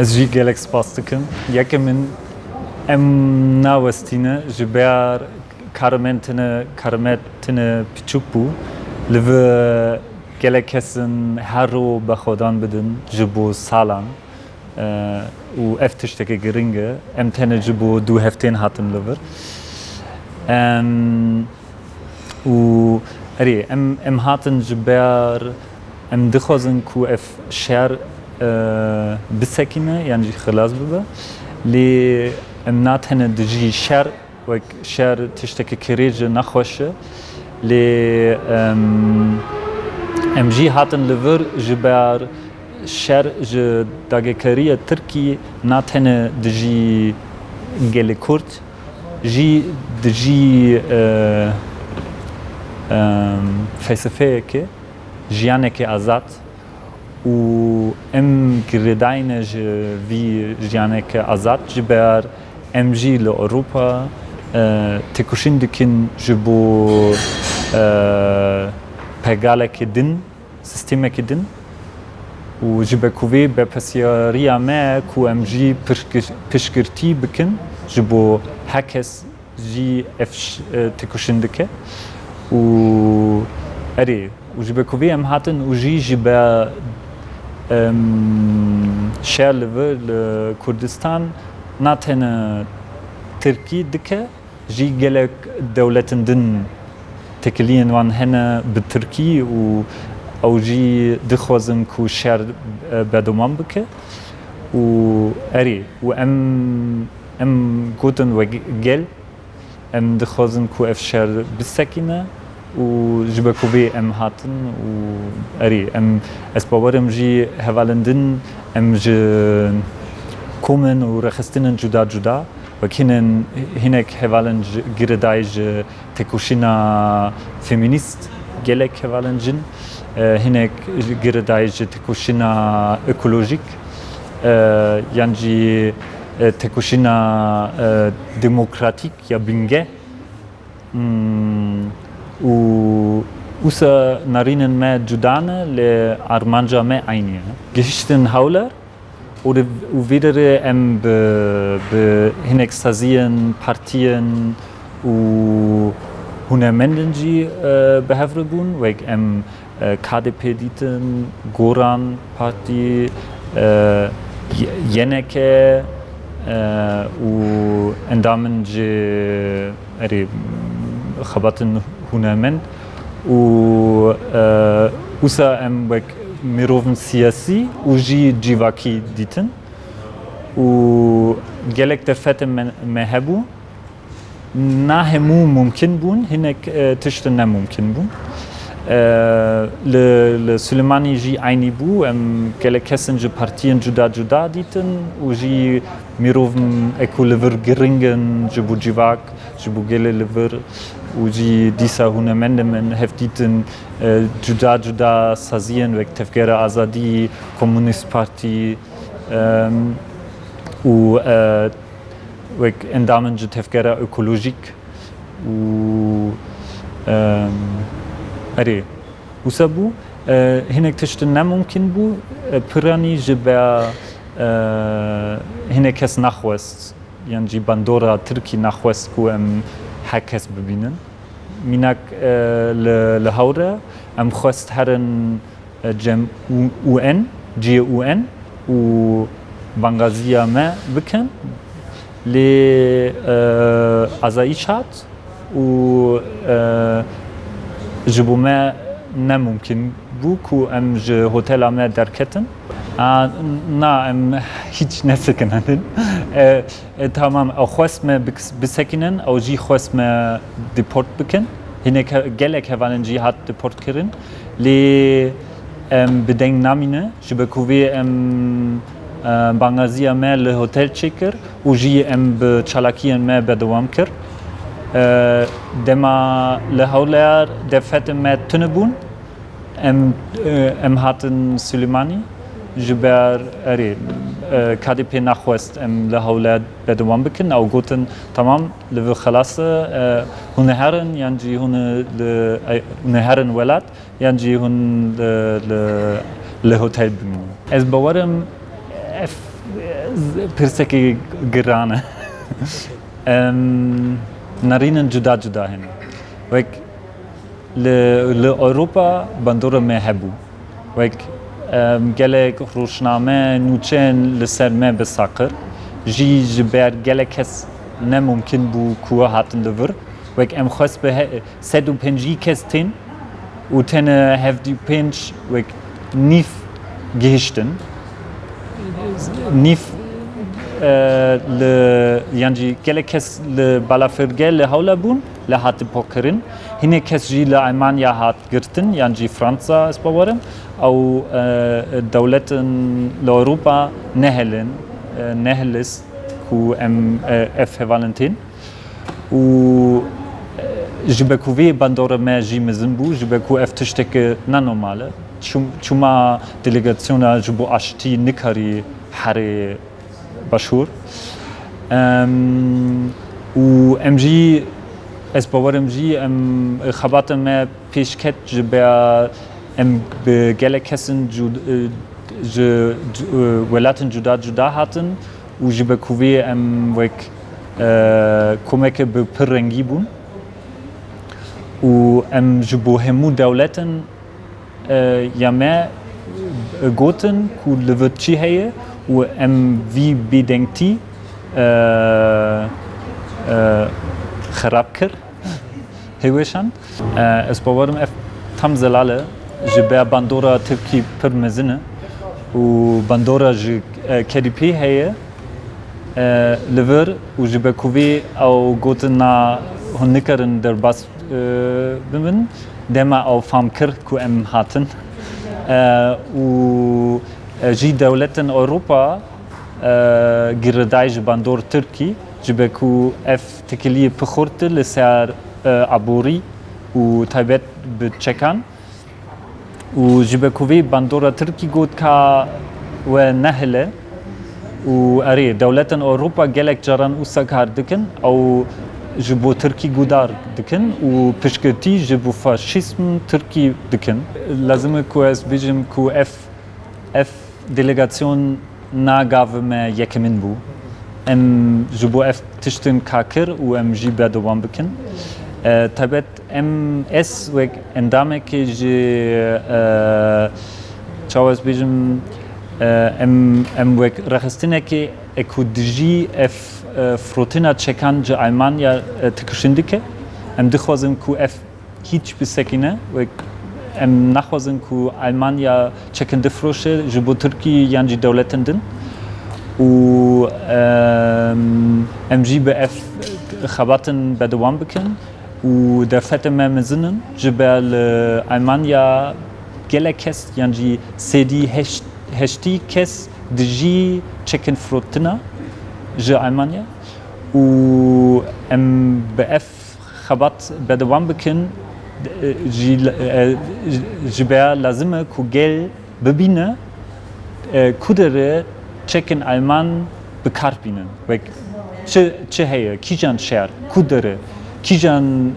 Ez ji gelek spas dikim. Yekê min em nawestîne ji ber karimetine piçûk bû li vir gelek kesin her ro bexwedan bidin ji bo salan û ev tiştekê giring e. Em tene ji bo 2 heftên hatin li vir. û erê em hatin ji ber em dixwazin ku ev şer bisekîne yan jî xilas bibe. Lê em natene dijî şer wek şer tiştekî kirêj nexweş e. Lê em jî hatin li vir ji ber şer ji dagêkeriya Tirkî natene dijî gelê Kurd jî dijî felsefeyekê, jiyanekê azad û em girêdayîne ji vî jiyanekê azad ji ber em jî li Ewropa têkoşîn dikin ji bo pergalekê din, sistêmekê din û ji ber ku vê berpirsiyariya me ku em jî piştgirtî bikin ji bo her kes jî ev têkoşîn dike û erê û ji ber ku vê em hatin û jî ji ber şer li vir li Kurdistan natene Tirkî dike jî gelek dewletên din têkiliyên wan hene bi Tirkî û ew jî dixwazin ku şer berdewam bike û erê û em gotin wek gel em dixwazin ku ev şer bisekîne û ji ber ku vê em hatin û erê ez bawerim jî hevalên din em ji komên û rexistinên cuda cuda wek hinek hevalên girêdayî ji têkoşîna femînîst gelek hevalên jin, hinek girêdayî ji têkoşîna ekolojîk yan jî têkoşîna demokratîk ya bingeh û wisa narînên me cuda ne lê armanca me aynî ye. Gihîştin hewler û vê derê em bi hinek saziyên partiyên û hunermendên jî bihev bûn wek em KDP dîtin, Goran Partî, Yeneke û endamên ji erê xebatên hunermend û wisa em wek mirovên siyasî û jî civakî dîtin û gelek derfetên me hebû na hemû mumkin bûn, hinek tiştin nemumkin bûn. Li Süleymanî jî aynî bû, em gelek kesin ji partiyên cuda cuda dîtin û jî mirovên eku li vir giringin ji bo civak, ji bo gelê li vir û jî dîsa hunermendên min hev dîtin cuda cuda saziyên wek Tevgera Azadî, Komünîst Partî û wek endamên ji tevgera ekolojîk û erê wisa bû hinek tiştin nemumkin bû piranî ji ber hinek kes naxwest yan jî bandora Tirkî naxwest ku em her kes bibînin. Mînak li hewre em xwest herin cem UN, ciyê UN û bangaziya me bikin. Lê azayîş hat û ji bo me nemumkin bû ku em ji hotela me derketin. Na em hiç nesekinin. Tamam ew xwest me bisekînin ew jî xwest me deport bikin. Hinek gelek hevalên jî hat deport kirin. Lê em bi deng namîne ji ber ku vê em bangaziya me li hotel çêkir û jî em bi çalakiyên me berdewam kir. Dema li hewlêr derfetên me tune bûn, em hatin Süleymanî ji ber erê KDP naxwest em li hewlêr berdewam bikin ew gotin tamam li vir xelas e hûn ê herin yan jî hûn ê herin welat yan jî hûn li hotel bimînin. Ez bawerim ev Pirseki grane. Narinen juda hen. Wek le Europa bandora me hebu. Wek gelek روشنامه نوچن لسر me besakır. Ji jiber gelek kes ne mümkün bu kuwa hatten lever. Wek em khos be sedu penji kestin. Utene have die pinch wek nif gehisten. Nif le yanji gelekes le balafirgel le haulabun le hatte pokerin hine kes ji le Almanya hat girtin yanji Franza es bawarem au dawleten le Europa nehelis ku f Valentin u jibekuvi bandora me ji mezimbu jibeku f tishteke nanomale chuma delegationa jibu ashti nikari hare Bashur. U MG es bawer MG khabata me peshket jber be gelekesen je welaten juda hatten u jbe kuve wek komeke be perengibun u jbo hemu dawleten yame goten ku levetchi heye u wie bedenkti خرابكر هیوشان اسپاورم tam zelale جبه باندورا ترکی پر مزنه و باندورا ج KDP هیه لور و جبه کوی او گوتنا هنکرن در باس بمن دما او فام کر کو ام هاتن و جی دولتن اروپا گردایج باندور ترکی جبه کو اف تکلیه پخورت لسر عبوری و تایبت بچکان و جبه کوی باندورا ترکی گود کا و نهله و اری دولتن اروپا گلک جران اوسکار دکن او جبو ترکی گودار دکن و پشکتی جبو فاشیسم ترکی دکن لازم کو اس بیجم کو اف دelegasyon nagave me yekemin bu. Jbo f tishtin kakir u jibe doban bikin. Tabet es wek endame ki çawas bijim wek rahistine ki ekudji f frotina çekan je Almanya tıkışındike. Dixwazim ku f hiç bir sekine wek nachwazin ku Almanya çekin difroşe jbo Türkiye yanji devletindin. و MG BF خباتن بدوام بکن و در فت مزنن جبال آلمانیا گله کس یعنی سدی هشتی کس دجی چکن فروتنا ج آلمانیا و BF خبات بدوام بکن جبال لازمه کو گل ببینه کدره Çekin Alman bekarpinen. Vek çe heye kijan şer kudere kijan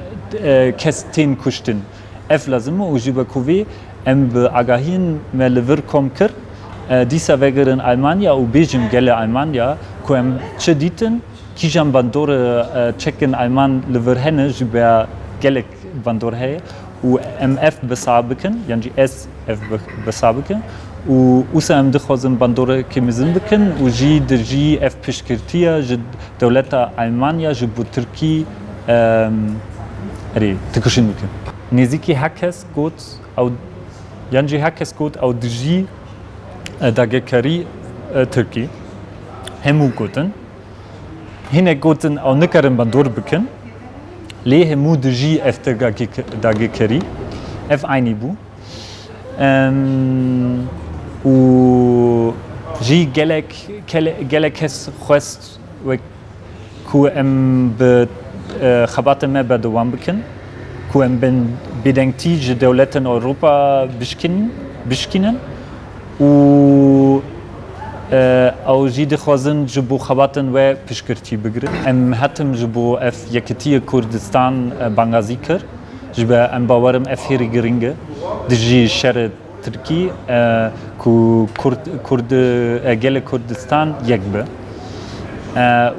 kestin kuştin. Ef lazım o jibe kuvi be agahin me lever komker disa vegerin Almanya u bejim gele Almanya ku çe diten kijan bandore çekin Alman lever hene jibe gelek bandor heye u MF besabiken yani S F besabiken و اوسم دخوازم باندوره که مزن بکن و جی اف پشکرتیه جد دولت آلمانیا جد بو ترکی تکشین بکن نزیکی هکس گوت او یعنی هکس گوت او دجی داگکاری ترکی همو گوتن هنه گوتن او نکرن باندور بکن لی همو دجی اف داگکاری اف اینی بو و جی گلکس خواست و کو به خبات ما بدوام بکن کو بن بدنگتی ج دولتن اروپا بشکنن و او جی دخوازن جبو خباتن و پشکرتی بگیرن هتم جبو اف یکتی کردستان بنگازی کر جبه باورم اف هری گرینگه دجی شر ترکی ku gele Kurdistan yekbe.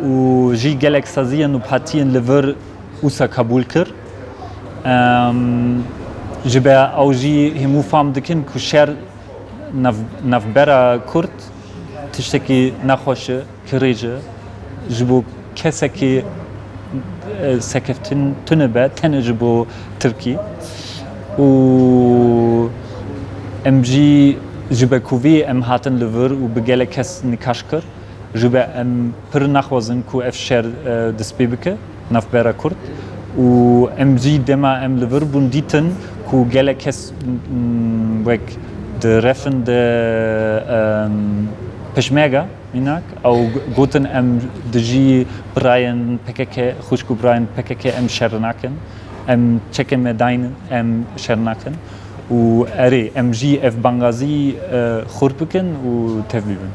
U ji gelek saziyen u patien lever usa Kabul kir. Jibe au ji hemu fam dikin ku şer navbera Kurd tişteki naxoşe, kirêje, ji bo kesekî sekeftin tune tene ji bo Tirkî. û em jî ji be ku vê em hatin li vir û bi gelek kes nîqaş kir, ji be em pir naxwazin ku ev şer dest pê bike, navbera Kurd. û em jî dema em li vir bûn dîtin ku gelek kes wek di refin de Peshmerga minak, ew gotin em dijî birayên PKK, xwişk û birayên PKK em şer nakin, em çekên me dayînin, em şer nakin. û erê em jî ev bangazî xurt bikin û tev bibin.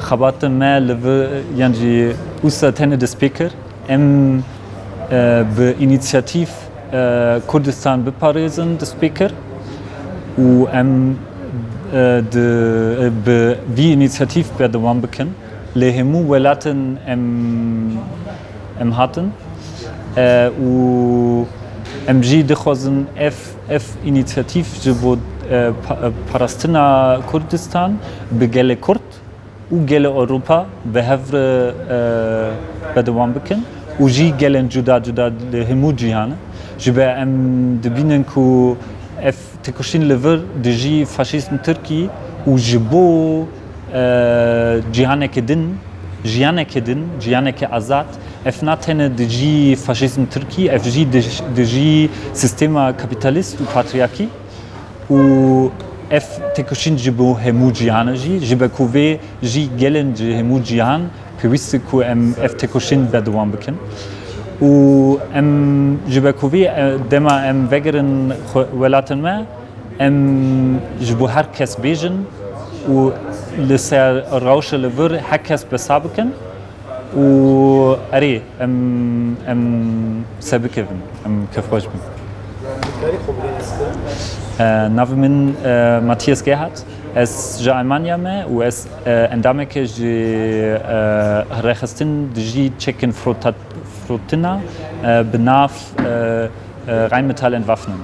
Xebatên me li vir yan jî wisa tenê dest pê kir, em bi înîsiyatîv Kurdistan biparêzin dest pê kir û em bi vî înîsiyatîv berdewam bikin. Lê hemû welatên em hatin û em jî dixwazin ev înîsiyatîv ji bo parastina Kurdistan bi gelê Kurd û gelê Ewropa bi hev re berdewam bikin û jî gelên cuda li hemû cîhanê. Ji be em dibînin ku ev têkoşîn li vir dijî faşîzm Tirkî û ji bo cîhanekê din, jiyanekê azad, ev natene dijî faşîzm Tirkî, ev jî dijî sistema kapitalîst û patriyakî û ev têkoşîn ji bo hemû cîhanê jî, ji be ku vê jî gelên ji hemû cîhan pêwîst e ku em ev têkoşîn berdewam bikin. û em ji be ku vê dema em vegirin welatên me, em ji bo her kes bêjin û li ser rewşa li vir her kes besa bikin û erê em serbikevin, em kevxweş bin. Navê min Matthias Gerhardt, ez ji Almanya me û ez endameke ji rêxistin dijî çekên frotina bi nav Rheinmetall Entwaffnung.